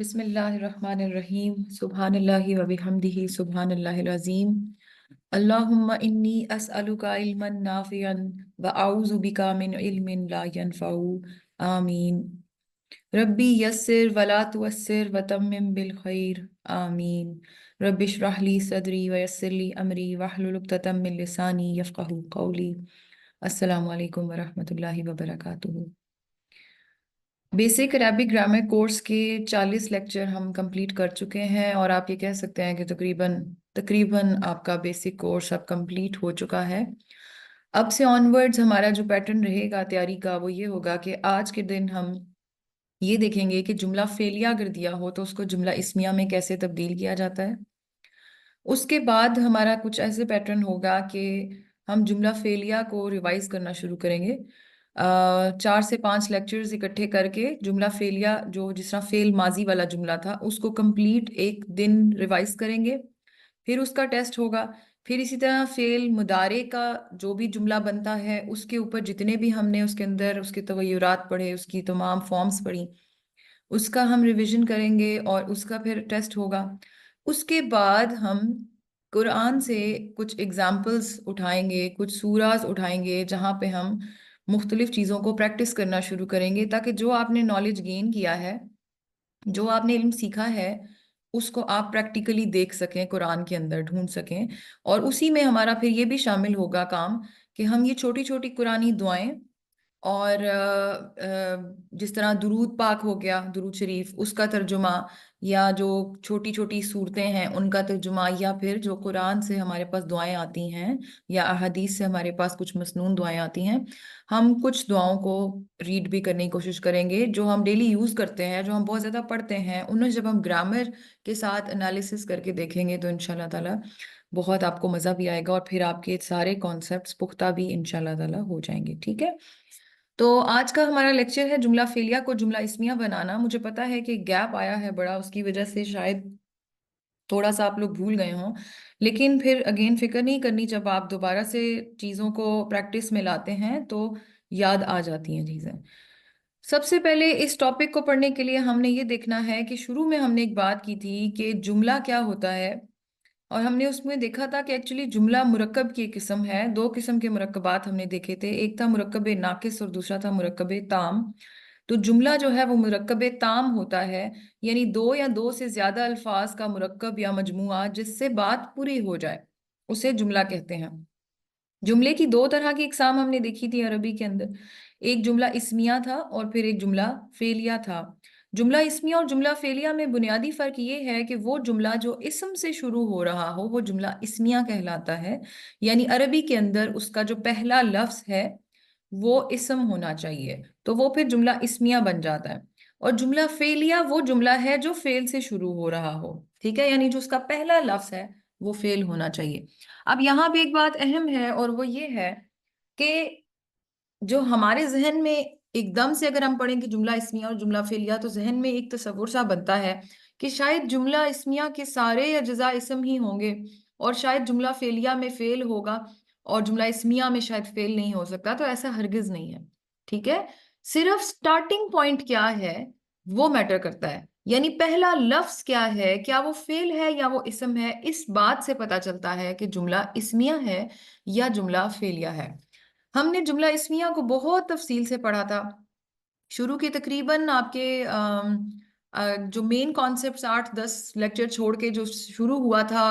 بسم اللہ الرحمن الرحیم سبحان اللہ و بحمدہ سبحان اللہ العظیم اللہم انی اسألک علما نافعا و اعوذ بک من علم لا ينفع آمین ربی یسر ولا تعسر وتمم بالخیر آمین رب اشرح لی صدری ویسر لی امری واحلل عقدۃ من لسانی یفقہوا قولی۔ السلام علیکم ورحمۃ اللہ وبرکاتہ۔ بیسک عربک گرامر کورس کے 40 لیکچر ہم کمپلیٹ کر چکے ہیں، اور آپ یہ کہہ سکتے ہیں کہ تقریباً آپ کا بیسک کورس اب کمپلیٹ ہو چکا ہے۔ اب سے آنورڈز ہمارا جو پیٹرن رہے گا تیاری کا وہ یہ ہوگا کہ آج کے دن ہم یہ دیکھیں گے کہ جملہ فعلیہ اگر دیا ہو تو اس کو جملہ اسمیہ میں کیسے تبدیل کیا جاتا ہے۔ اس کے بعد ہمارا کچھ ایسے پیٹرن ہوگا کہ ہم جملہ فعلیہ کو ریوائز کرنا شروع کریں گے، 4 سے 5 لیکچرز اکٹھے کر کے جملہ فعلیہ جو جس طرح فعل ماضی والا جملہ تھا اس کو کمپلیٹ ایک دن ریوائز کریں گے، پھر اس کا ٹیسٹ ہوگا۔ پھر اسی طرح فعل مضارع کا جو بھی جملہ بنتا ہے اس کے اوپر جتنے بھی ہم نے اس کے اندر اس کے تغیرات پڑھے، اس کی تمام فارمز پڑھی، اس کا ہم ریویژن کریں گے اور اس کا پھر ٹیسٹ ہوگا۔ اس کے بعد ہم قرآن سے کچھ ایگزامپلز اٹھائیں گے، کچھ سوراز اٹھائیں گے جہاں پہ ہم مختلف چیزوں کو پریکٹس کرنا شروع کریں گے، تاکہ جو آپ نے نالج گین کیا ہے، جو آپ نے علم سیکھا ہے، اس کو آپ پریکٹیکلی دیکھ سکیں، قرآن کے اندر ڈھونڈ سکیں۔ اور اسی میں ہمارا پھر یہ بھی شامل ہوگا کام کہ ہم یہ چھوٹی چھوٹی قرآنی دعائیں اور جس طرح درود پاک ہو گیا، درود شریف، اس کا ترجمہ، یا جو چھوٹی چھوٹی صورتیں ہیں ان کا ترجمہ، یا پھر جو قرآن سے ہمارے پاس دعائیں آتی ہیں یا احادیث سے ہمارے پاس کچھ مسنون دعائیں آتی ہیں، ہم کچھ دعاؤں کو ریڈ بھی کرنے کی کوشش کریں گے جو ہم ڈیلی یوز کرتے ہیں، جو ہم بہت زیادہ پڑھتے ہیں، انہیں جب ہم گرامر کے ساتھ انالیسس کر کے دیکھیں گے تو انشاءاللہ تعالیٰ بہت آپ کو مزہ بھی آئے گا، اور پھر آپ کے سارے کانسیپٹس پختہ بھی انشاءاللہ تعالیٰ ہو جائیں گے۔ ٹھیک ہے، تو آج کا ہمارا لیکچر ہے جملہ فعلیہ کو جملہ اسمیہ بنانا۔ مجھے پتا ہے کہ گیپ آیا ہے بڑا، اس کی وجہ سے شاید تھوڑا سا آپ لوگ بھول گئے ہوں، لیکن پھر اگین فکر نہیں کرنی، جب آپ دوبارہ سے چیزوں کو پریکٹس میں لاتے ہیں تو یاد آ جاتی ہیں چیزیں۔ سب سے پہلے اس ٹاپک کو پڑھنے کے لیے ہم نے یہ دیکھنا ہے کہ شروع میں ہم نے ایک بات کی تھی کہ جملہ کیا ہوتا ہے، اور ہم نے اس میں دیکھا تھا کہ ایکچولی جملہ مرکب کی ایک قسم ہے۔ 2 قسم کے مرکبات ہم نے دیکھے تھے، ایک تھا مرکب ناقص اور دوسرا تھا مرکب تام۔ تو جملہ جو ہے وہ مرکب تام ہوتا ہے، یعنی 2 یا 2 سے زیادہ الفاظ کا مرکب یا مجموعہ جس سے بات پوری ہو جائے، اسے جملہ کہتے ہیں۔ جملے کی 2 طرح کی اقسام ہم نے دیکھی تھی عربی کے اندر، ایک جملہ اسمیہ تھا اور پھر ایک جملہ فعلیہ تھا۔ جملہ اسمیہ اور جملہ فعلیہ میں بنیادی فرق یہ ہے کہ وہ جملہ جو اسم سے شروع ہو رہا ہو وہ جملہ اسمیہ کہلاتا ہے، یعنی عربی کے اندر اس کا جو پہلا لفظ ہے وہ اسم ہونا چاہیے، تو وہ پھر جملہ اسمیہ بن جاتا ہے۔ اور جملہ فعلیہ وہ جملہ ہے جو فعل سے شروع ہو رہا ہو، ٹھیک ہے، یعنی جو اس کا پہلا لفظ ہے وہ فعل ہونا چاہیے۔ اب یہاں بھی ایک بات اہم ہے اور وہ یہ ہے کہ جو ہمارے ذہن میں ایک دم سے اگر ہم پڑھیں کہ جملہ اسمیہ اور جملہ فعلیہ، تو ذہن میں ایک تصور سا بنتا ہے کہ شاید جملہ اسمیہ کے سارے اجزاء اسم ہی ہوں گے، اور شاید جملہ فعلیہ میں فعل ہوگا اور جملہ اسمیہ میں شاید فعل نہیں ہو سکتا۔ تو ایسا ہرگز نہیں ہے، ٹھیک ہے، صرف سٹارٹنگ پوائنٹ کیا ہے وہ میٹر کرتا ہے، یعنی پہلا لفظ کیا ہے، کیا وہ فعل ہے یا وہ اسم ہے، اس بات سے پتہ چلتا ہے کہ جملہ اسمیہ ہے یا جملہ فعلیہ ہے۔ ہم نے جملہ اسمیہ کو بہت تفصیل سے پڑھا تھا شروع کے تقریباً آپ کے جو مین کانسیپٹس 8-10 لیکچر چھوڑ کے جو شروع ہوا تھا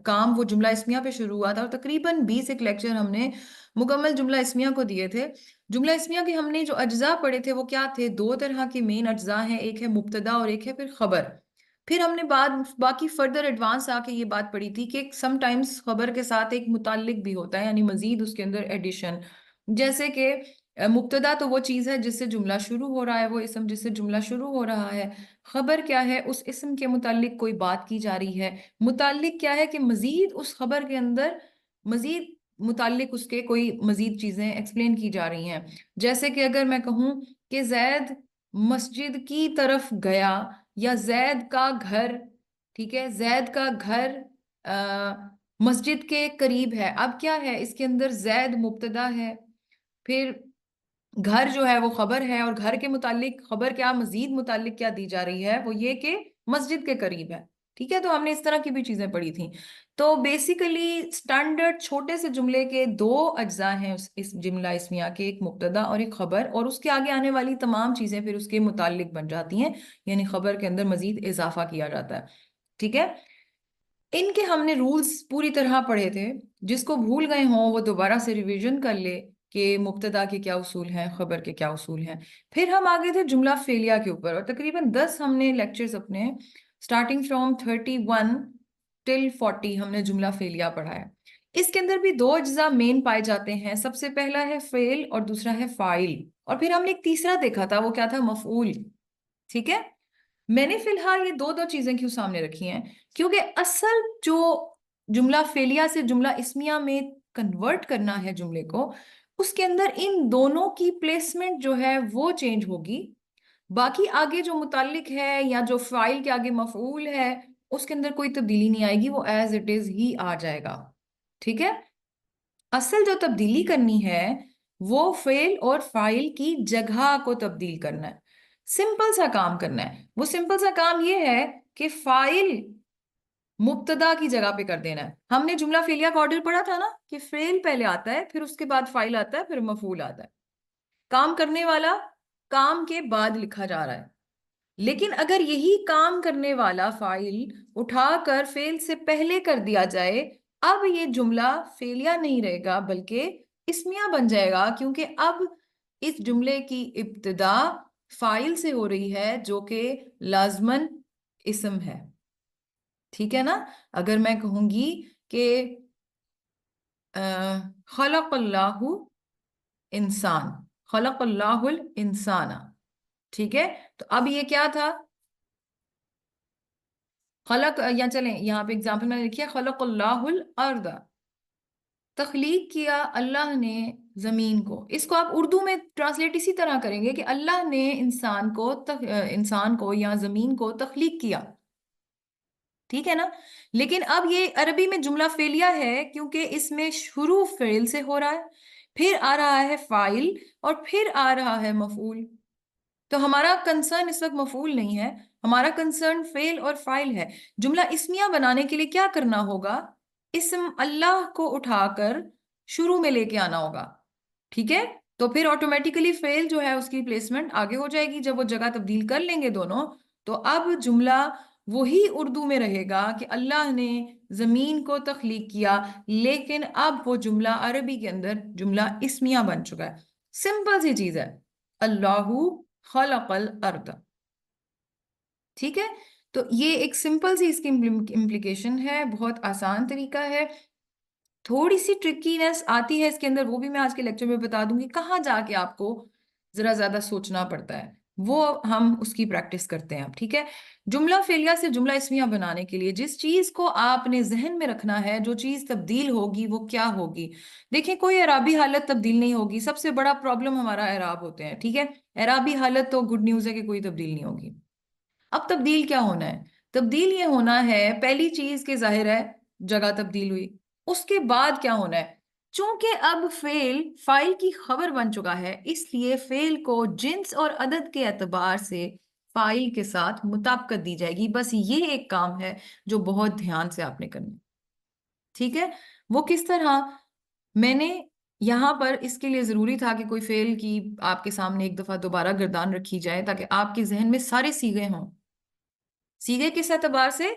کام، وہ جملہ اسمیہ پہ شروع ہوا تھا، اور تقریباً 20 ایک لیکچر ہم نے مکمل جملہ اسمیہ کو دیے تھے۔ جملہ اسمیہ کے ہم نے جو اجزاء پڑھے تھے وہ کیا تھے؟ 2 طرح کے مین اجزاء ہیں، ایک ہے مبتدا اور ایک ہے پھر خبر۔ پھر ہم نے باقی فردر ایڈوانس آ کے یہ بات پڑھی تھی کہ سم ٹائمز خبر کے ساتھ ایک متعلق بھی ہوتا ہے، یعنی مزید اس کے اندر ایڈیشن، جیسے کہ مبتدا تو وہ چیز ہے جس سے جملہ شروع ہو رہا ہے، وہ اسم جس سے جملہ شروع ہو رہا ہے۔ خبر کیا ہے؟ اس اسم کے متعلق کوئی بات کی جا رہی ہے۔ متعلق کیا ہے؟ کہ مزید اس خبر کے اندر مزید متعلق اس کے کوئی مزید چیزیں ایکسپلین کی جا رہی ہیں، جیسے کہ اگر میں کہوں کہ زید مسجد کی طرف گیا، یا زید کا گھر، ٹھیک ہے، زید کا گھر مسجد کے قریب ہے۔ اب کیا ہے؟ اس کے اندر زید مبتدا ہے، پھر گھر جو ہے وہ خبر ہے، اور گھر کے متعلق خبر کیا، مزید متعلق کیا دی جا رہی ہے، وہ یہ کہ مسجد کے قریب ہے. ٹھیک ہے، تو ہم نے اس طرح کی بھی چیزیں پڑھی تھیں. تو بیسیکلی سٹینڈرڈ چھوٹے سے جملے کے دو اجزاء ہیں اس جملہ اسمیہ کے، ایک مبتدا اور ایک خبر، اور اس کے آگے آنے والی تمام چیزیں پھر اس کے متعلق بن جاتی ہیں، یعنی خبر کے اندر مزید اضافہ کیا جاتا ہے. ٹھیک ہے، ان کے ہم نے رولز پوری طرح پڑھے تھے. جس کو بھول گئے ہوں وہ دوبارہ سے ریویژن کر لے کہ مبتدا کے کیا اصول ہیں، خبر کے کیا اصول ہیں. پھر ہم آگے تھے جملہ فعلیہ کے اوپر، اور تقریباً 10 ہم نے لیکچرز اپنے سٹارٹنگ فرام 31 ٹل 40 ہم نے جملہ فعلیہ پڑھا ہے. اس کے اندر بھی دو اجزاء مین پائے جاتے ہیں. سب سے پہلا ہے فعل اور دوسرا ہے فاعل، اور پھر ہم نے ایک تیسرا دیکھا تھا، وہ کیا تھا، مفعول. ٹھیک ہے، میں نے فی الحال یہ دو چیزیں کیوں سامنے رکھی ہیں، کیونکہ اصل جو جملہ فعلیہ سے جملہ اسمیہ میں کنورٹ کرنا ہے جملے کو، اس کے اندر ان دونوں کی پلیسمنٹ جو ہے وہ چینج ہوگی. باقی آگے جو متعلق ہے یا جو فاعل کے آگے مفعول ہے اس کے اندر کوئی تبدیلی نہیں آئے گی، وہ ایز اٹ از ہی آ جائے گا. ٹھیک ہے، اصل جو تبدیلی کرنی ہے وہ فعل اور فاعل کی جگہ کو تبدیل کرنا ہے. سمپل سا کام کرنا ہے. وہ سمپل سا کام یہ ہے کہ فاعل مبتدا کی جگہ پہ کر دینا ہے. ہم نے جملہ فعلیہ کا آرڈر پڑھا تھا نا کہ فعل پہلے آتا ہے، پھر اس کے بعد فاعل آتا ہے، پھر مفعول آتا ہے. کام کرنے والا کام کے بعد لکھا جا رہا ہے. لیکن اگر یہی کام کرنے والا فاعل اٹھا کر فعل سے پہلے کر دیا جائے، اب یہ جملہ فعلیہ نہیں رہے گا بلکہ اسمیہ بن جائے گا، کیونکہ اب اس جملے کی ابتدا فاعل سے ہو رہی ہے جو کہ لازماً اسم ہے. ٹھیک ہے نا، اگر میں کہوں گی کہ خلق اللہ انسان، خلق اللہ الانسان، ٹھیک ہے، تو اب یہ کیا تھا، خلق، یا چلیں یہاں پہ اگزامپل میں نے لکھی ہے خلق اللہ الارض، تخلیق کیا اللہ نے زمین کو. اس کو آپ اردو میں ٹرانسلیٹ اسی طرح کریں گے کہ اللہ نے انسان کو یا زمین کو تخلیق کیا. ٹھیک ہے نا، لیکن اب یہ عربی میں جملہ فعلیہ ہے کیونکہ اس میں شروع فعل سے ہو رہا ہے، پھر آ رہا ہے فاعل، اور پھر آ رہا ہے مفعول. تو ہمارا کنسرن اس وقت مفعول نہیں ہے، ہمارا کنسرن فعل اور فاعل ہے. جملہ اسمیہ بنانے کے لیے کیا کرنا ہوگا، اسم اللہ کو اٹھا کر شروع میں لے کے آنا ہوگا. ٹھیک ہے، تو پھر آٹومیٹیکلی فعل جو ہے اس کی پلیسمنٹ آگے ہو جائے گی. جب وہ جگہ تبدیل کر لیں گے دونوں، تو اب جملہ وہی اردو میں رہے گا کہ اللہ نے زمین کو تخلیق کیا، لیکن اب وہ جملہ عربی کے اندر جملہ اسمیہ بن چکا ہے. سمپل سی چیز ہے، اللہ خلق الارض. ٹھیک ہے، تو یہ ایک سمپل سی اس کی امپلیکیشن ہے، بہت آسان طریقہ ہے. تھوڑی سی ٹرکینس آتی ہے اس کے اندر، وہ بھی میں آج کے لیکچر میں بتا دوں گی، کہاں جا کے آپ کو ذرا زیادہ سوچنا پڑتا ہے، وہ ہم اس کی پریکٹس کرتے ہیں اب. ٹھیک ہے، جملہ فعلیہ سے جملہ اسمیہ بنانے کے لیے جس چیز کو آپ نے ذہن میں رکھنا ہے، جو چیز تبدیل ہوگی وہ کیا ہوگی. دیکھیں، کوئی اعرابی حالت تبدیل نہیں ہوگی. سب سے بڑا پرابلم ہمارا اعراب ہوتے ہیں. ٹھیک ہے، اعرابی حالت تو گڈ نیوز ہے کہ کوئی تبدیل نہیں ہوگی. اب تبدیل کیا ہونا ہے، تبدیل یہ ہونا ہے، پہلی چیز کے ظاہر ہے جگہ تبدیل ہوئی. اس کے بعد کیا ہونا ہے، چونکہ اب فعل فاعل کی خبر بن چکا ہے، اس لیے فعل کو جنس اور عدد کے اعتبار سے فاعل کے ساتھ مطابقت دی جائے گی. بس یہ ایک کام ہے جو بہت دھیان سے آپ نے کرنا. ٹھیک ہے، وہ کس طرح، میں نے یہاں پر اس کے لیے ضروری تھا کہ کوئی فعل کی آپ کے سامنے ایک دفعہ دوبارہ گردان رکھی جائے تاکہ آپ کے ذہن میں سارے صیغے ہوں. صیغے کس اعتبار سے،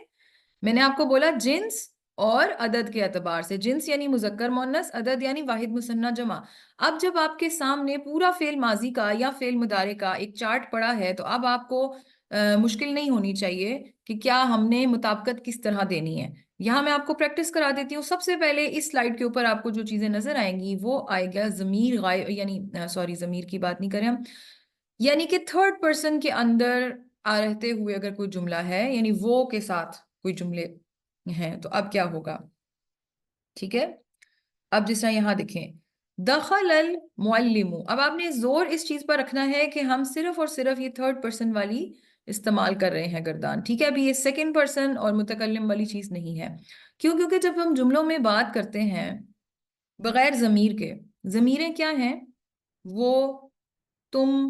میں نے آپ کو بولا جنس اور عدد کے اعتبار سے. جنس یعنی مذکر مؤنث، عدد یعنی واحد مثنیٰ جمع. اب جب آپ کے سامنے پورا فعل ماضی کا یا فعل مضارع کا ایک چارٹ پڑا ہے تو اب آپ کو مشکل نہیں ہونی چاہیے کہ کیا ہم نے مطابقت کس طرح دینی ہے. یہاں میں آپ کو پریکٹس کرا دیتی ہوں. سب سے پہلے اس سلائیڈ کے اوپر آپ کو جو چیزیں نظر آئیں گی وہ آئے گا ضمیر غائب، یعنی سوری ضمیر کی بات نہیں کریں ہم، یعنی کہ تھرڈ پرسن کے اندر آ رہتے ہوئے اگر کوئی جملہ ہے، یعنی وہ کے ساتھ کوئی جملے ہیں، تو اب کیا ہوگا. ٹھیک ہے، اب جس طرح یہاں دیکھیں دخل المعلم، اب آپ نے زور اس چیز پر رکھنا ہے کہ ہم صرف اور صرف یہ تھرڈ پرسن والی استعمال کر رہے ہیں گردان. ٹھیک ہے، ابھی یہ سیکنڈ پرسن اور متکلم والی چیز نہیں ہے. کیوں؟ کیونکہ جب ہم جملوں میں بات کرتے ہیں بغیر ضمیر کے، ضمیریں کیا ہیں، وہ تم،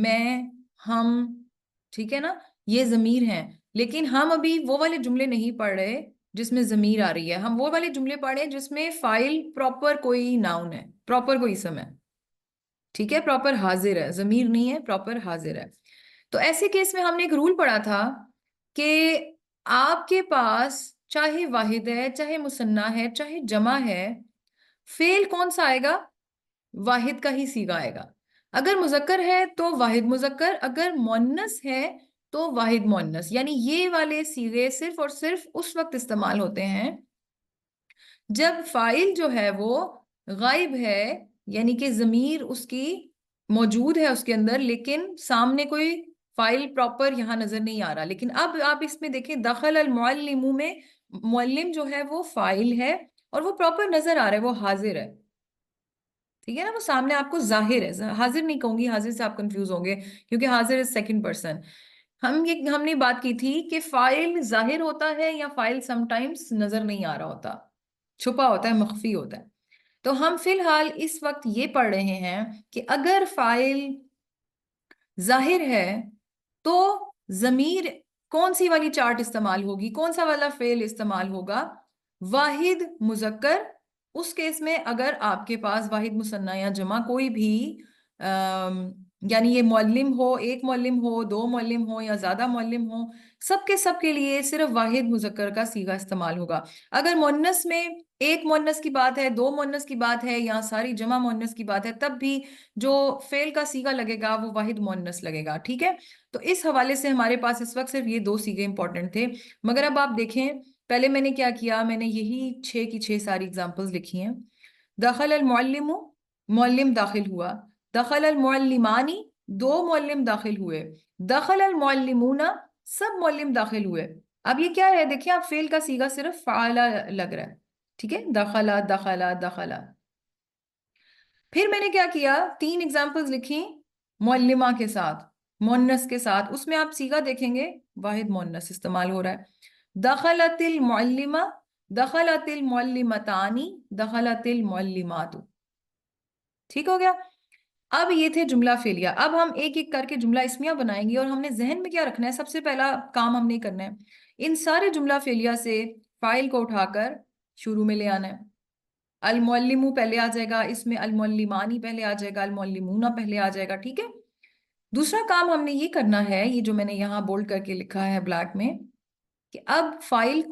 میں، ہم، ٹھیک ہے نا، یہ ضمیر ہیں. لیکن ہم ابھی وہ والے جملے نہیں پڑھ رہے جس میں ضمیر آ رہی ہے. ہم وہ والے جملے پڑھ رہے ہیں جس میں فاعل پراپر کوئی ناؤن ہے، پراپر کوئی اسم ہے. ٹھیک ہے، پراپر حاضر ہے، ضمیر نہیں ہے، پراپر حاضر ہے. تو ایسے کیس میں ہم نے ایک رول پڑھا تھا کہ آپ کے پاس چاہے واحد ہے، چاہے مثنیٰ ہے، چاہے جمع ہے، فعل کون سا آئے گا؟ واحد کا ہی صیغہ آئے گا. اگر مذکر ہے تو واحد مذکر، اگر مؤنث ہے تو واحد مؤنث. یعنی یہ والے صیغے صرف اور صرف اس وقت استعمال ہوتے ہیں جب فاعل جو ہے وہ غائب ہے، یعنی کہ ضمیر اس کی موجود ہے اس کے اندر، لیکن سامنے کوئی فاعل پراپر یہاں نظر نہیں آ رہا. لیکن اب آپ اس میں دیکھیں دخل المعلم میں معلم جو ہے وہ فاعل ہے اور وہ پراپر نظر آ رہا ہے، وہ حاضر ہے. ٹھیک ہے نا، وہ سامنے آپ کو ظاہر ہے. حاضر نہیں کہوں گی، حاضر سے آپ کنفیوز ہوں گے کیونکہ حاضر از سیکنڈ پرسن. ہم نے بات کی تھی کہ فاعل ظاہر ہوتا ہے یا فاعل سم ٹائمز نظر نہیں آ رہا ہوتا، چھپا ہوتا ہے، مخفی ہوتا ہے. تو ہم فی الحال اس وقت یہ پڑھ رہے ہیں کہ اگر فاعل ظاہر ہے تو ضمیر کون سی والی چارٹ استعمال ہوگی، کون سا والا فعل استعمال ہوگا؟ واحد مذکر. اس کیس میں اگر آپ کے پاس واحد مثنیٰ یا جمع کوئی بھی یعنی یہ معلم ہو، ایک معلم ہو، دو معلم ہو یا زیادہ معلم ہو، سب کے لیے صرف واحد مذکر کا صیغہ استعمال ہوگا. اگر مؤنث میں ایک مؤنث کی بات ہے، دو مؤنث کی بات ہے یا ساری جمع مؤنث کی بات ہے، تب بھی جو فعل کا صیغہ لگے گا وہ واحد مؤنث لگے گا. ٹھیک ہے، تو اس حوالے سے ہمارے پاس اس وقت صرف یہ دو صیغے امپورٹنٹ تھے. مگر اب آپ دیکھیں پہلے میں نے کیا کیا، میں نے یہی 6 کی 6 ساری اگزامپلز لکھی ہیں. دخل المعلم، معلم داخل ہوا. دخل المعلمانی، دو معلم داخل ہوئے. دخل المعلمون، سب معلم داخل ہوئے. اب یہ کیا ہے؟ دیکھیں آپ فعل کا صیغہ صرف فعل لگ رہا ہے. ٹھیک ہے، دخلا دخلا دخلا. پھر میں نے کیا کیا، 3 اگزامپلز لکھی معلمہ کے ساتھ، مؤنث کے ساتھ. اس میں آپ صیغہ دیکھیں گے واحد مؤنث استعمال ہو رہا ہے. دخلت المعلمہ، دخلت المعلمتانی، دخلت المعلمات. ٹھیک ہو گیا. اب یہ تھے جملہ فعلیہ. اب ہم ایک ایک کر کے جملہ اسمیہ بنائیں گے اور ہم نے ذہن میں کیا رکھنا ہے؟ سب سے پہلا کام ہم نے کرنا ہے ان سارے جملہ فعلیہ سے فاعل کو اٹھا کر شروع میں لے آنا ہے. المعلم پہلے آ جائے گا، اس میں المعلمانی پہلے آ جائے گا، المعلمون پہلے آ جائے گا. ٹھیک ہے، دوسرا کام ہم نے یہ کرنا ہے، یہ جو میں نے یہاں بولڈ کر کے لکھا ہے بلیک میں، کہ اب فاعل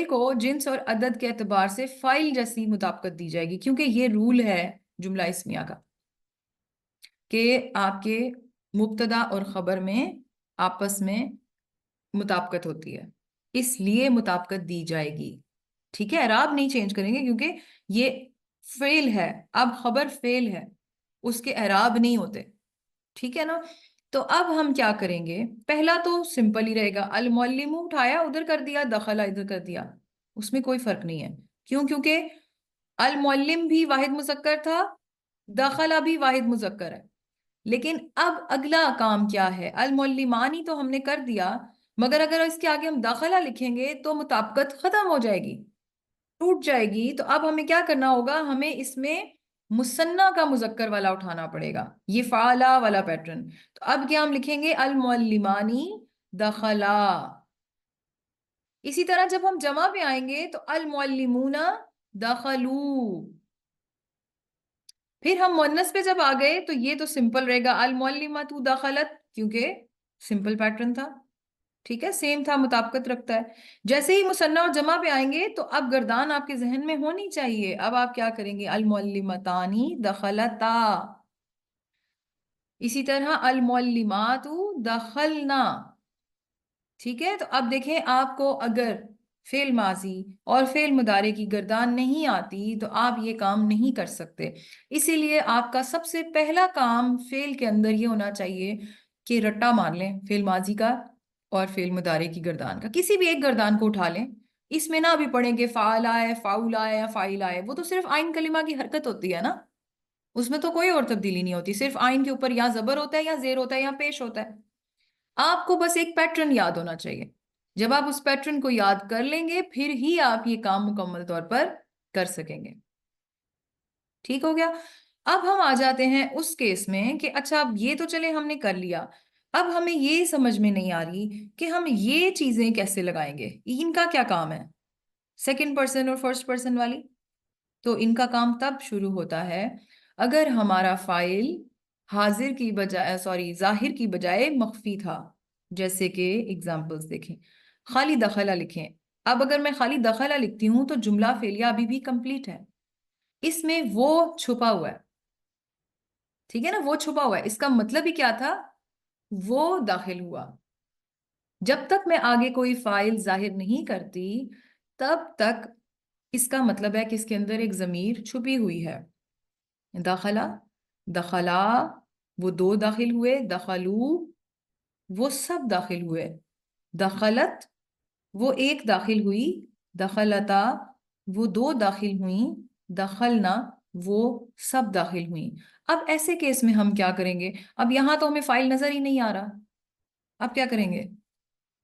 کو جنس اور عدد کے اعتبار سے فاعل جیسی مطابقت دی جائے گی، کیونکہ یہ رول ہے جملہ اسمیہ کا کہ آپ کے مبتدا اور خبر میں آپس میں مطابقت ہوتی ہے، اس لیے مطابقت دی جائے گی. ٹھیک ہے، اعراب نہیں چینج کریں گے کیونکہ یہ فعل ہے، اب خبر فعل ہے، اس کے اعراب نہیں ہوتے. ٹھیک ہے نا. تو اب ہم کیا کریں گے؟ پہلا تو سمپل ہی رہے گا، المعلم اٹھایا ادھر کر دیا، دخلا ادھر کر دیا، اس میں کوئی فرق نہیں ہے. کیوں؟ کیونکہ المعلم بھی واحد مذکر تھا، دخلا بھی واحد مذکر ہے. لیکن اب اگلا کام کیا ہے؟ المعلمانی تو ہم نے کر دیا، مگر اگر اس کے آگے ہم داخلہ لکھیں گے تو مطابقت ختم ہو جائے گی، ٹوٹ جائے گی. تو اب ہمیں کیا کرنا ہوگا؟ ہمیں اس میں مثنیٰ کا مذکر والا اٹھانا پڑے گا، یہ فعلا والا پیٹرن. تو اب کیا ہم لکھیں گے؟ المعلمانی دخلا. اسی طرح جب ہم جمع پہ آئیں گے تو المعلمون دخلو. پھر ہم مؤنث پہ جب آ گئے تو یہ تو سمپل رہے گا، المعلمات دخلت، کیونکہ سمپل پیٹرن تھا. ٹھیک ہے، سیم تھا، مطابقت رکھتا ہے. جیسے ہی مثنیٰ اور جمع پہ آئیں گے تو اب گردان آپ کے ذہن میں ہونی چاہیے. اب آپ کیا کریں گے؟ المعلمتانی دخلتا. اسی طرح المعلمات دخلنا. ٹھیک ہے، تو اب دیکھیں آپ کو اگر فعل ماضی اور فعل مضارع کی گردان نہیں آتی تو آپ یہ کام نہیں کر سکتے. اسی لیے آپ کا سب سے پہلا کام فعل کے اندر یہ ہونا چاہیے کہ رٹا مار لیں فعل ماضی کا اور فعل مضارع کی گردان کا، کسی بھی ایک گردان کو اٹھا لیں. اس میں نہ بھی پڑھیں کہ فعل آئے، فاؤل آئے یا فائل آئے، وہ تو صرف آئین کلمہ کی حرکت ہوتی ہے نا، اس میں تو کوئی اور تبدیلی نہیں ہوتی، صرف آئین کے اوپر یا زبر ہوتا ہے یا زیر ہوتا ہے یا پیش ہوتا ہے. آپ کو بس ایک پیٹرن یاد ہونا چاہیے. جب آپ اس پیٹرن کو یاد کر لیں گے پھر ہی آپ یہ کام مکمل طور پر کر سکیں گے. ٹھیک ہو گیا. اب ہم آ جاتے ہیں اس کیس میں کہ اچھا اب یہ تو چلے ہم نے کر لیا، اب ہمیں یہ سمجھ میں نہیں آ رہی کہ ہم یہ چیزیں کیسے لگائیں گے، ان کا کیا کام ہے، سیکنڈ پرسن اور فرسٹ پرسن والی. تو ان کا کام تب شروع ہوتا ہے اگر ہمارا فائل حاضر کی بجائے ظاہر کی بجائے مخفی تھا. جیسے کہ اگزامپلس دیکھیں، خالی دخلہ لکھیں. اب اگر میں خالی دخلہ لکھتی ہوں تو جملہ فعلیہ ابھی بھی کمپلیٹ ہے، اس میں وہ چھپا ہوا ہے. ٹھیک ہے نا، وہ چھپا ہوا ہے، اس کا مطلب ہی کیا تھا، وہ داخل ہوا. جب تک میں آگے کوئی فائل ظاہر نہیں کرتی تب تک اس کا مطلب ہے کہ اس کے اندر ایک ضمیر چھپی ہوئی ہے. داخلہ، دخلا وہ دو داخل ہوئے، دخلو وہ سب داخل ہوئے، دخلت وہ ایک داخل ہوئی، دخلتا وہ دو داخل ہوئیں، دخلنا وہ سب داخل ہوئیں. اب ایسے کیس میں ہم کیا کریں گے، اب یہاں تو ہمیں فائل نظر ہی نہیں آ رہا، اب کیا کریں گے،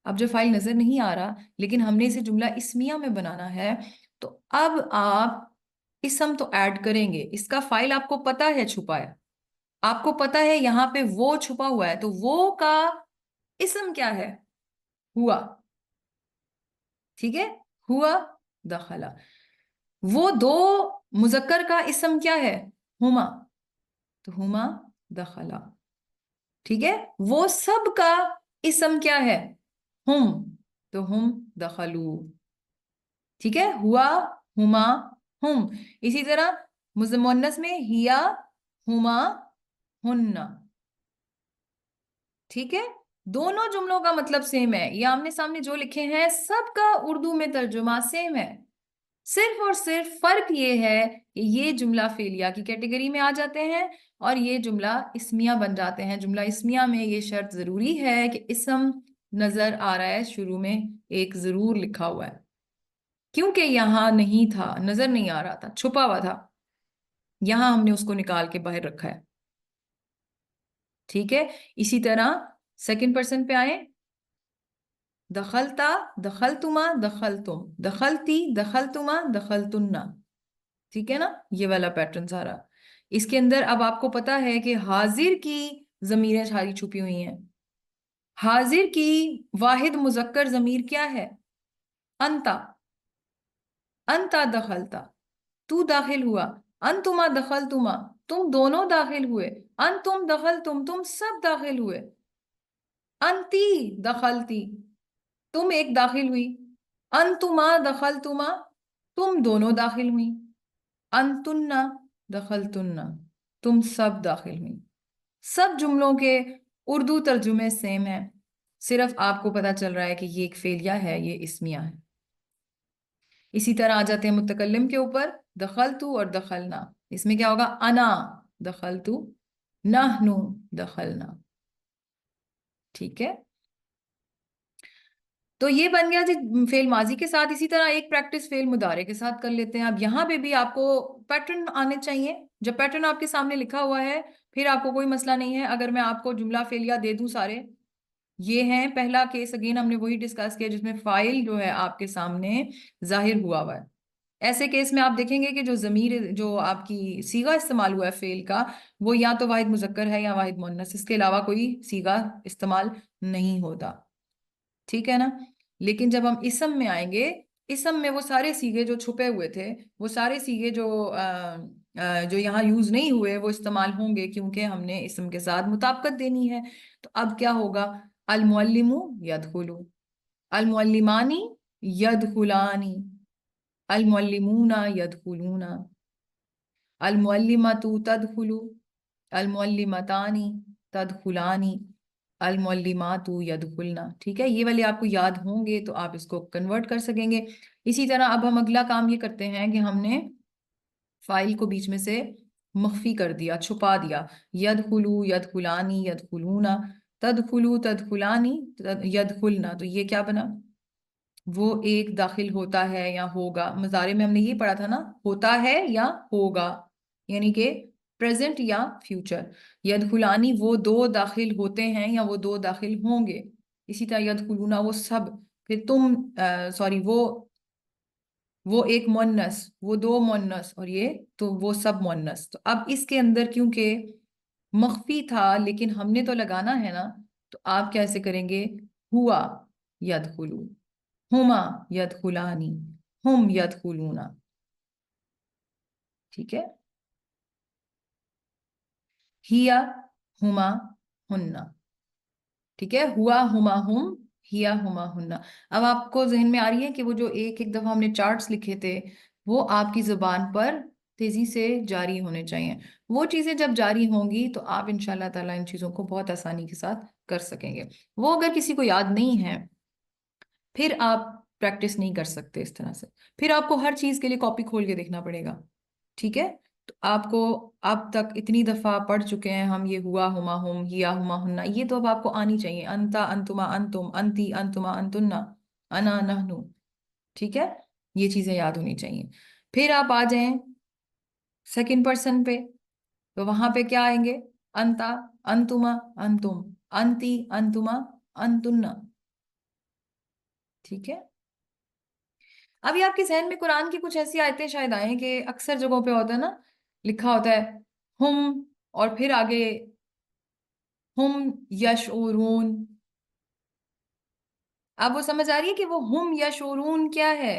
اب جو فائل نظر نہیں آ رہا لیکن ہم نے اسے جملہ اسمیہ میں بنانا ہے، تو اب آپ اسم تو ایڈ کریں گے. اس کا فائل آپ کو پتا ہے چھپا ہے، آپ کو پتا ہے یہاں پہ وہ چھپا ہوا ہے، تو وہ کا اسم کیا ہے، ہوا. ٹھیک ہے، ہوا دخلا. وہ دو مذکر کا اسم کیا ہے، ہما، تو ہما دخلا. ٹھیک ہے، وہ سب کا اسم کیا ہے، ہم، تو ہم دخلو. ٹھیک ہے، ہوا، ہما، ہم. اسی طرح مؤنث میں ہیا، ہما، ہننا. ٹھیک ہے، دونوں جملوں کا مطلب سیم ہے، یہ آمنے سامنے جو لکھے ہیں سب کا اردو میں ترجمہ سیم ہے. صرف اور صرف فرق یہ ہے کہ یہ جملہ فعلیہ کی کیٹیگری میں آ جاتے ہیں اور یہ جملہ اسمیہ بن جاتے ہیں. جملہ اسمیہ میں یہ شرط ضروری ہے کہ اسم نظر آ رہا ہے، شروع میں ایک ضرور لکھا ہوا ہے، کیونکہ یہاں نہیں تھا، نظر نہیں آ رہا تھا، چھپا ہوا تھا، یہاں ہم نے اس کو نکال کے باہر رکھا ہے. ٹھیک ہے، اسی طرح سیکنڈ پرسن پہ آئیں، دخلتا، دخلتما، دخلتم، دخلتی، دخلتما، دخلتنا. ٹھیک ہے نا، یہ والا پیٹرن سارا. اس کے اندر اب آپ کو پتا ہے کہ حاضر کی ضمیریں ساری چھپی ہوئی ہیں. حاضر کی واحد مذکر ضمیر کیا ہے، انتا، انتا دخلتا، تو داخل ہوا، انتما دخلتما، تم دونوں داخل ہوئے، انتم دخلتم، تم سب داخل ہوئے، انتی دخلتی، تم ایک داخل ہوئی، انتما دخلتما، تم دونوں داخل ہوئی، انتنا دخلتنا، تم سب داخل ہوئی. سب جملوں کے اردو ترجمے سیم ہیں، صرف آپ کو پتا چل رہا ہے کہ یہ ایک فعلیہ ہے، یہ اسمیہ ہے. اسی طرح آ جاتے ہیں متکلم کے اوپر، دخلتو اور دخلنا. اس میں کیا ہوگا، انا دخلتو، نحنو دخلنا. ٹھیک ہے، تو یہ بن گیا جی فعل ماضی کے ساتھ. اسی طرح ایک پریکٹس فعل مضارع کے ساتھ کر لیتے ہیں. اب یہاں پہ بھی آپ کو پیٹرن آنے چاہیے. جب پیٹرن آپ کے سامنے لکھا ہوا ہے پھر آپ کو کوئی مسئلہ نہیں ہے. اگر میں آپ کو جملہ فعلیہ دے دوں سارے، یہ ہیں پہلا کیس، اگین ہم نے وہی ڈسکس کیا جس میں فائل جو ہے آپ کے سامنے ظاہر ہوا ہوا ہے. ایسے کیس میں آپ دیکھیں گے کہ جو ضمیر، جو آپ کی صیغہ استعمال ہوا ہے فعل کا، وہ یا تو واحد مذکر ہے یا واحد مؤنث، اس کے علاوہ کوئی صیغہ استعمال نہیں ہوتا. ٹھیک ہے نا. لیکن جب ہم اسم میں آئیں گے، اسم میں وہ سارے صیغے جو چھپے ہوئے تھے، وہ سارے صیغے جو یہاں یوز نہیں ہوئے وہ استعمال ہوں گے، کیونکہ ہم نے اسم کے ساتھ مطابقت دینی ہے. تو اب کیا ہوگا، المعلم یدخلو، المعلمانی یدخلانی، المعلمون یدخلون، المعلمۃ تدخلو، المعلمتانی تدخلانی، المعلمات یدخلنا. ٹھیک ہے، یہ والے آپ کو یاد ہوں گے تو آپ اس کو کنورٹ کر سکیں گے. اسی طرح اب ہم اگلا کام یہ کرتے ہیں کہ ہم نے فائل کو بیچ میں سے مخفی کر دیا، چھپا دیا. یدخلو، یدخلانی، یدخلونا، تدخلو، تدخلانی، یدخلنا. تو یہ کیا بنا، وہ ایک داخل ہوتا ہے یا ہوگا. مضارع میں ہم نے یہ پڑھا تھا نا، ہوتا ہے یا ہوگا، یعنی کہ پریزنٹ یا فیوچر. یدخلانی وہ دو داخل ہوتے ہیں یا وہ دو داخل ہوں گے. اسی طرح یدخلونا وہ سب، پھر تم وہ وہ ایک مونس، وہ دو مونس، اور یہ تو وہ سب مونس. تو اب اس کے اندر کیونکہ مخفی تھا لیکن ہم نے تو لگانا ہے نا، تو آپ کیسے کریں گے؟ ہوا یدخلو، ہما یدخلانی، ہم یدخلونا. ٹھیک ہے، ہیا ہما ہننا. ٹھیک ہے، ہوا ہما ہم، ہیا ہما ہننا. اب آپ کو ذہن میں آ رہی ہے کہ وہ جو ایک ایک دفعہ ہم نے چارٹس لکھے تھے وہ آپ کی زبان پر تیزی سے جاری ہونے چاہیے. وہ چیزیں جب جاری ہوں گی تو آپ ان شاء اللہ تعالیٰ ان چیزوں کو بہت آسانی کے ساتھ کر سکیں گے. وہ اگر کسی کو یاد نہیں ہے پھر آپ پریکٹس نہیں کر سکتے اس طرح سے، پھر آپ کو ہر چیز کے لیے کاپی کھول کے دیکھنا پڑے گا. ٹھیک ہے، تو آپ کو اب تک اتنی دفعہ پڑھ چکے ہیں ہم یہ ہوا ہما ہم، ہیا ہما ہننا، یہ تو اب آپ کو آنی چاہیے. انتا انتما انتم، انتی انتما انتنا، انا نحنو. ٹھیک ہے، یہ چیزیں یاد ہونی چاہیے. پھر آپ آ جائیں سیکنڈ پرسن پہ، تو وہاں پہ کیا آئیں گے؟ انتا انتما انتم، انتی انتما انتنا. ٹھیک ہے، ابھی آپ کے ذہن میں قرآن کی کچھ ایسی آیتیں شاید آئیں کہ اکثر جگہوں پہ ہوتا ہے نا، لکھا ہوتا ہے ہم اور پھر آگے ہم یشعرون. اب وہ سمجھ آ رہی ہے کہ وہ ہم یشعرون کیا ہے؟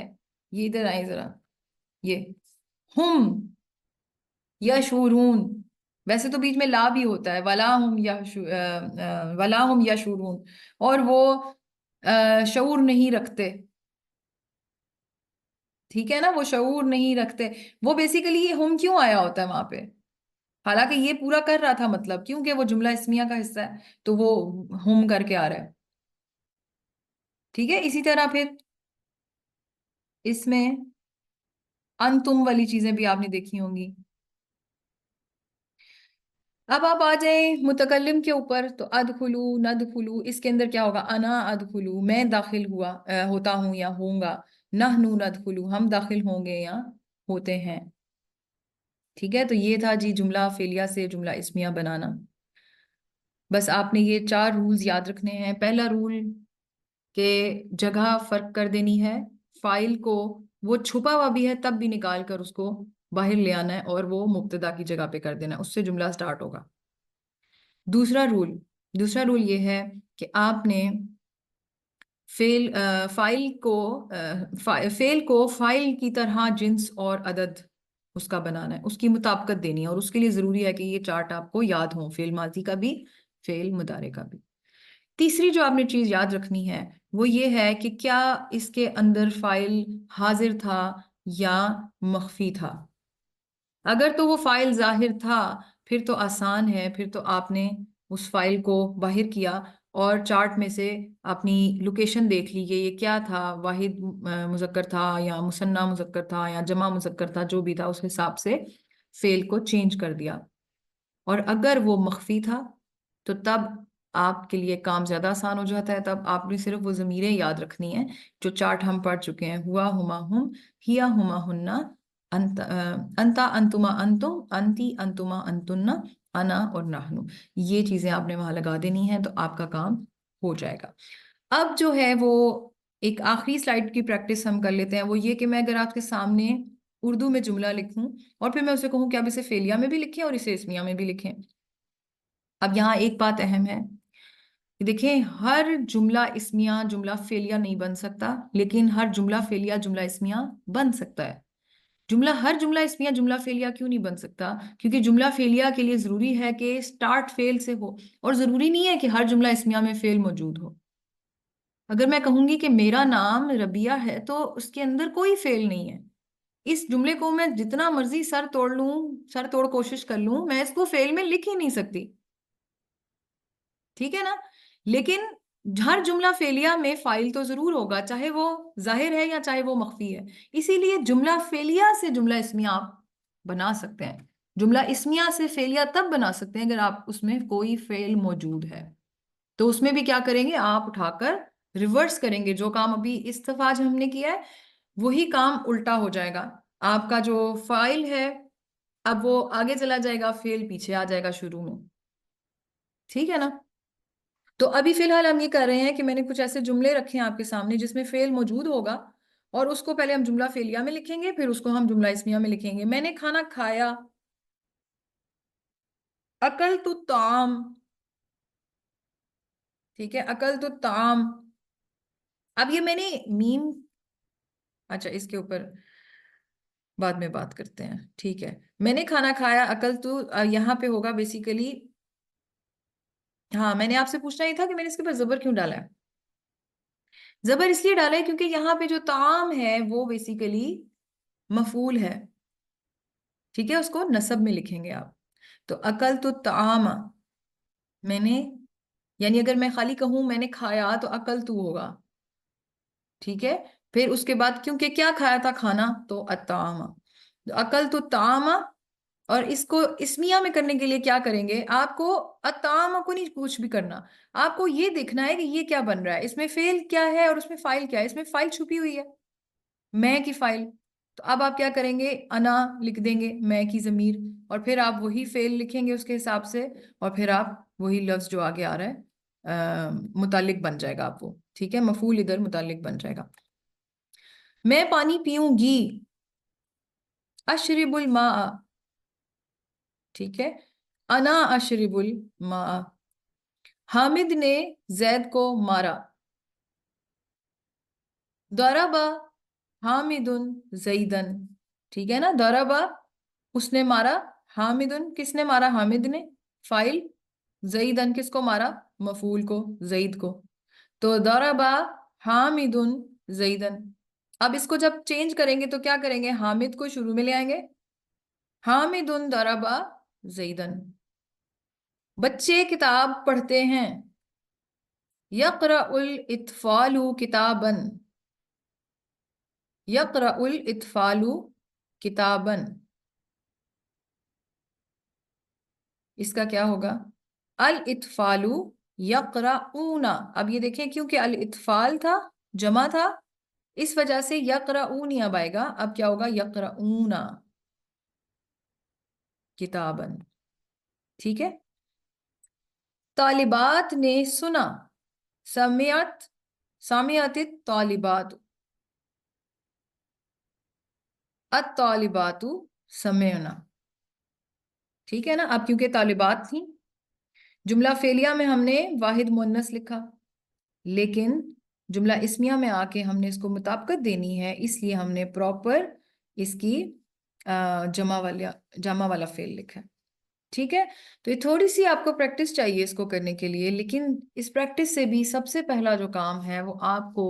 یہ ادھر آئیں ذرا، یہ ہم یشعرون. ویسے تو بیچ میں لا بھی ہوتا ہے، ولا ہم یشعرون، اور وہ شعور نہیں رکھتے. ٹھیک ہے نا، وہ شعور نہیں رکھتے. وہ بیسیکلی یہ ہم کیوں آیا ہوتا ہے وہاں پہ؟ حالانکہ یہ پورا کر رہا تھا مطلب، کیونکہ وہ جملہ اسمیہ کا حصہ ہے تو وہ ہم کر کے آ رہا ہے. ٹھیک ہے، اسی طرح پھر اس میں انتم والی چیزیں بھی آپ نے دیکھی ہوں گی. اب آپ آ جائیں متکلم کے اوپر، تو ادخلو ندخلو، اس کے اندر کیا ہوگا؟ انا ادخلو، میں داخل ہوتا ہوں یا ہوں گا. نحنو ندخلو، ہم داخل ہوں گے یا ہوتے ہیں. ٹھیک ہے، تو یہ تھا جی جملہ فعلیہ سے جملہ اسمیہ بنانا. بس آپ نے یہ 4 رولز یاد رکھنے ہیں. پہلا رول کہ جگہ فرق کر دینی ہے، فائل کو وہ چھپا ہوا بھی ہے تب بھی نکال کر اس کو باہر لے آنا ہے اور وہ مبتدا کی جگہ پہ کر دینا ہے، اس سے جملہ سٹارٹ ہوگا. دوسرا رول یہ ہے کہ آپ نے فعل کو فائل کی طرح جنس اور عدد اس کا بنانا ہے، اس کی مطابقت دینی ہے، اور اس کے لیے ضروری ہے کہ یہ چارٹ آپ کو یاد ہوں، فعل ماضی کا بھی فعل مضارع کا بھی. تیسری جو آپ نے چیز یاد رکھنی ہے وہ یہ ہے کہ کیا اس کے اندر فائل حاضر تھا یا مخفی تھا. اگر تو وہ فائل ظاہر تھا پھر تو آسان ہے، پھر تو آپ نے اس فائل کو باہر کیا اور چارٹ میں سے اپنی لوکیشن دیکھ لی کہ یہ کیا تھا، واحد مذکر تھا یا مثنیٰ مذکر تھا یا جمع مذکر تھا، جو بھی تھا اس حساب سے فعل کو چینج کر دیا. اور اگر وہ مخفی تھا تو تب آپ کے لیے کام زیادہ آسان ہو جاتا ہے. تب آپ نے صرف وہ ضمیریں یاد رکھنی ہیں جو چارٹ ہم پڑھ چکے ہیں، ہوا ہما ہم، ہیا ہما ہننا، انتا انتما انتم، انتی انتما انتنا، انا اور نحنو. یہ چیزیں آپ نے وہاں لگا دینی ہیں تو آپ کا کام ہو جائے گا. اب جو ہے وہ ایک آخری سلائیڈ کی پریکٹس ہم کر لیتے ہیں، وہ یہ کہ میں اگر آپ کے سامنے اردو میں جملہ لکھوں اور پھر میں اسے کہوں کہ آپ اسے فعلیہ میں بھی لکھیں اور اسے اسمیہ میں بھی لکھیں. اب یہاں ایک بات اہم ہے، دیکھیں ہر جملہ اسمیہ جملہ فعلیہ نہیں بن سکتا، لیکن ہر جملہ فعلیہ جملہ اسمیہ بن سکتا ہے. ہر جملہ اسمیہ جملہ فعلیہ کیوں نہیں بن سکتا؟ کیونکہ جملہ فعلیہ کے لیے ضروری ہے کہ سٹارٹ فعل سے ہو، اور ضروری نہیں ہے کہ ہر جملہ اسمیہ میں فعل موجود ہو. اگر میں کہوں گی کہ میرا نام ربیہ ہے تو اس کے اندر کوئی فعل نہیں ہے. اس جملے کو میں جتنا مرضی سر توڑ لوں، سر توڑ کوشش کر لوں، میں اس کو فعل میں لکھ ہی نہیں سکتی. ٹھیک ہے نا، لیکن ہر جملہ فعلیہ میں فاعل تو ضرور ہوگا، چاہے وہ ظاہر ہے یا چاہے وہ مخفی ہے. اسی لیے جملہ فعلیہ سے جملہ اسمیہ آپ بنا سکتے ہیں. جملہ اسمیہ سے فعلیہ تب بنا سکتے ہیں اگر آپ اس میں کوئی فعل موجود ہے. تو اس میں بھی کیا کریں گے؟ آپ اٹھا کر ریورس کریں گے. جو کام ابھی اس دفعہ آج ہم نے کیا ہے وہی کام الٹا ہو جائے گا. آپ کا جو فائل ہے اب وہ آگے چلا جائے گا، فعل پیچھے آ جائے گا شروع میں. ٹھیک ہے نا، تو ابھی فی الحال ہم یہ کر رہے ہیں کہ میں نے کچھ ایسے جملے رکھے ہیں آپ کے سامنے جس میں فعل موجود ہوگا اور اس کو پہلے ہم جملہ فعلیہ میں لکھیں گے، پھر اس کو ہم جملہ اسمیہ میں لکھیں گے. میں نے کھانا کھایا، اکلت الطعام. ٹھیک ہے، اکلت الطعام. اب یہ میں نے میم، اچھا اس کے اوپر بعد میں بات کرتے ہیں. ٹھیک ہے، میں نے کھانا کھایا، اکلت، یہاں پہ ہوگا بیسیکلی. ہاں، میں نے آپ سے پوچھنا ہی تھا کہ میں نے اس کے اوپر زبر کیوں ڈالا ہے. زبر اس لیے ڈالا ہے کیونکہ یہاں پہ جو طعام ہے وہ بیسیکلی مفعول ہے. ٹھیک ہے، اس کو نصب میں لکھیں گے آپ. تو اکلت الطعام، میں نے، یعنی اگر میں خالی کہوں میں نے کھایا تو اکلت ہوگا. ٹھیک ہے، پھر اس کے بعد کیونکہ کیا کھایا تھا، کھانا، تو الطعام. اکلت الطعام. اور اس کو اسمیہ میں کرنے کے لیے کیا کریں گے، آپ کو الطعام کو نہیں کچھ بھی کرنا. آپ کو یہ دیکھنا ہے کہ یہ کیا بن رہا ہے، اس میں فعل کیا ہے اور اس میں فاعل کیا ہے. اس میں فاعل چھپی ہوئی ہے، میں کی فائل. تو اب آپ کیا کریں گے، انا لکھ دیں گے، میں کی ضمیر، اور پھر آپ وہی فعل لکھیں گے اس کے حساب سے، اور پھر آپ وہی لفظ جو آگے آ رہا ہے متعلق بن جائے گا آپ کو. ٹھیک ہے، مفعول ادھر متعلق بن جائے گا. میں پانی پیوں گی، اشرب الماء. ٹھیک ہے، انا اشرب الماء. حامد نے زید کو مارا، ضرب حامد زیدن. ٹھیک ہے نا، ضرب اس نے مارا، حامد کس نے مارا، حامد نے، فائل. زیدن کس کو مارا، مفعول کو، زید کو. تو ضرب حامد زیدن. اب اس کو جب چینج کریں گے تو کیا کریں گے، حامد کو شروع میں لے آئیں گے، حامد ضرب زیدن. بچے کتاب پڑھتے ہیں، یقرأ الاطفال کتابا. یقرأ الاطفال کتابا. اس کا کیا ہوگا، الاطفال یقرؤون. اب یہ دیکھیں کیونکہ الاطفال تھا، جمع تھا، اس وجہ سے یقرؤون اب آئے گا. اب کیا ہوگا، یقرؤون کتابا. ٹھیک ہے، طالبات نے سنا، سمعت الطالبات. الطالبات سمعنا. ٹھیک ہے نا. اب کیونکہ طالبات تھیں، جملہ فعلیہ میں ہم نے واحد مؤنث لکھا، لیکن جملہ اسمیہ میں آ کے ہم نے اس کو مطابقت دینی ہے، اس لیے ہم نے پراپر اس کی جمع والا فعل لکھا ہے. ٹھیک ہے، تو یہ تھوڑی سی آپ کو پریکٹس چاہیے اس کو کرنے کے لیے. لیکن اس پریکٹس سے بھی سب سے پہلا جو کام ہے وہ آپ کو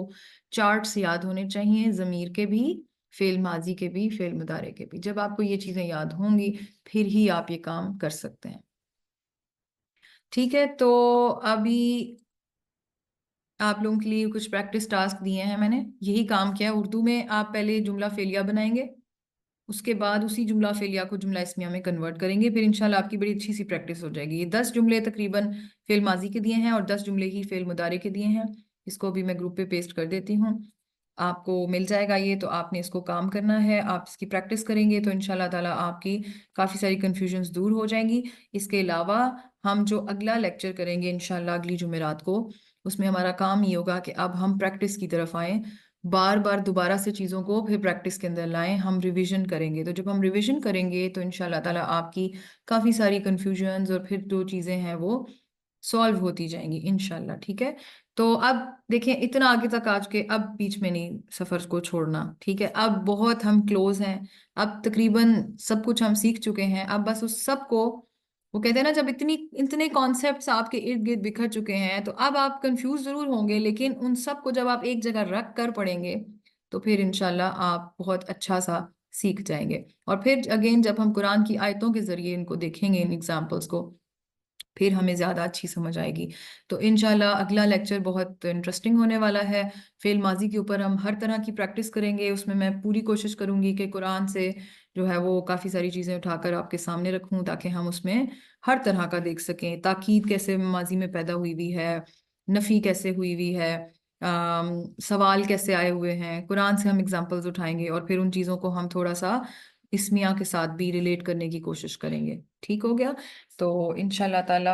چارٹس یاد ہونے چاہیے، ضمیر کے بھی، فعل ماضی کے بھی، فعل مضارع کے بھی. جب آپ کو یہ چیزیں یاد ہوں گی پھر ہی آپ یہ کام کر سکتے ہیں. ٹھیک ہے، تو ابھی آپ لوگوں کے لیے کچھ پریکٹس ٹاسک دیے ہیں میں نے. یہی کام کیا ہے، اردو میں آپ پہلے جملہ فعلیہ بنائیں گے، اس کے بعد اسی جملہ فعلیہ کو جملہ اسمیہ میں کنورٹ کریں گے، پھر انشاءاللہ آپ کی بڑی اچھی سی پریکٹس ہو جائے گی. یہ 10 جملے تقریباً فعل ماضی کے دیے ہیں اور 10 جملے ہی فعل مضارع کے دیے ہیں. اس کو بھی میں گروپ پہ پیسٹ کر دیتی ہوں، آپ کو مل جائے گا یہ. تو آپ نے اس کو کام کرنا ہے، آپ اس کی پریکٹس کریں گے تو انشاءاللہ تعالیٰ آپ کی کافی ساری کنفیوژنز دور ہو جائیں گی. اس کے علاوہ ہم جو اگلا لیکچر کریں گے انشاءاللہ اگلی جمعرات کو، اس میں ہمارا کام یہ ہوگا کہ اب ہم پریکٹس کی طرف آئیں، بار بار دوبارہ سے چیزوں کو پھر پریکٹس کے اندر لائیں. ہم ریویژن کریں گے، تو جب ہم ریویژن کریں گے تو انشاءاللہ تعالیٰ آپ کی کافی ساری کنفیوژنز اور پھر جو چیزیں ہیں وہ سالو ہوتی جائیں گی انشاءاللہ. ٹھیک ہے، تو اب دیکھیں اتنا آگے تک آ چکے، اب بیچ میں نہیں سفر کو چھوڑنا. ٹھیک ہے، اب بہت ہم کلوز ہیں، اب تقریباً سب کچھ ہم سیکھ چکے ہیں. اب بس اس سب کو، وہ کہتے ہیں نا جب اتنے کانسیپٹس آپ کے ارد گرد بکھر چکے ہیں تو اب آپ کنفیوز ضرور ہوں گے، لیکن ان سب کو جب آپ ایک جگہ رکھ کر پڑھیں گے تو پھر انشاءاللہ آپ بہت اچھا سا سیکھ جائیں گے. اور پھر اگین جب ہم قرآن کی آیتوں کے ذریعے ان کو دیکھیں گے، ان ایگزامپلس کو، پھر ہمیں زیادہ اچھی سمجھ آئے گی. تو انشاءاللہ اگلا لیکچر بہت انٹرسٹنگ ہونے والا ہے. فعل ماضی کے اوپر ہم ہر طرح کی پریکٹس کریں گے. اس میں پوری کوشش کروں گی کہ قرآن سے جو ہے وہ کافی ساری چیزیں اٹھا کر آپ کے سامنے رکھوں تاکہ ہم اس میں ہر طرح کا دیکھ سکیں. تاکید کیسے ماضی میں پیدا ہوئی ہوئی ہے، نفی کیسے ہوئی ہوئی ہے، سوال کیسے آئے ہوئے ہیں، قرآن سے ہم اگزامپلز اٹھائیں گے اور پھر ان چیزوں کو ہم تھوڑا سا اسمیہ کے ساتھ بھی ریلیٹ کرنے کی کوشش کریں گے. ٹھیک ہو گیا؟ تو انشاءاللہ تعالی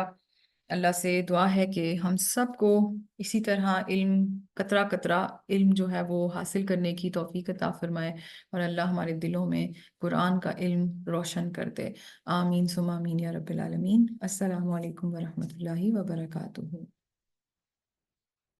اللہ سے دعا ہے کہ ہم سب کو اسی طرح علم، قطرہ قطرہ علم جو ہے وہ حاصل کرنے کی توفیق عطا فرمائے، اور اللہ ہمارے دلوں میں قرآن کا علم روشن کر دے۔ آمین ثم آمین یا رب العالمین۔ السلام علیکم ورحمۃ اللہ وبرکاتہ۔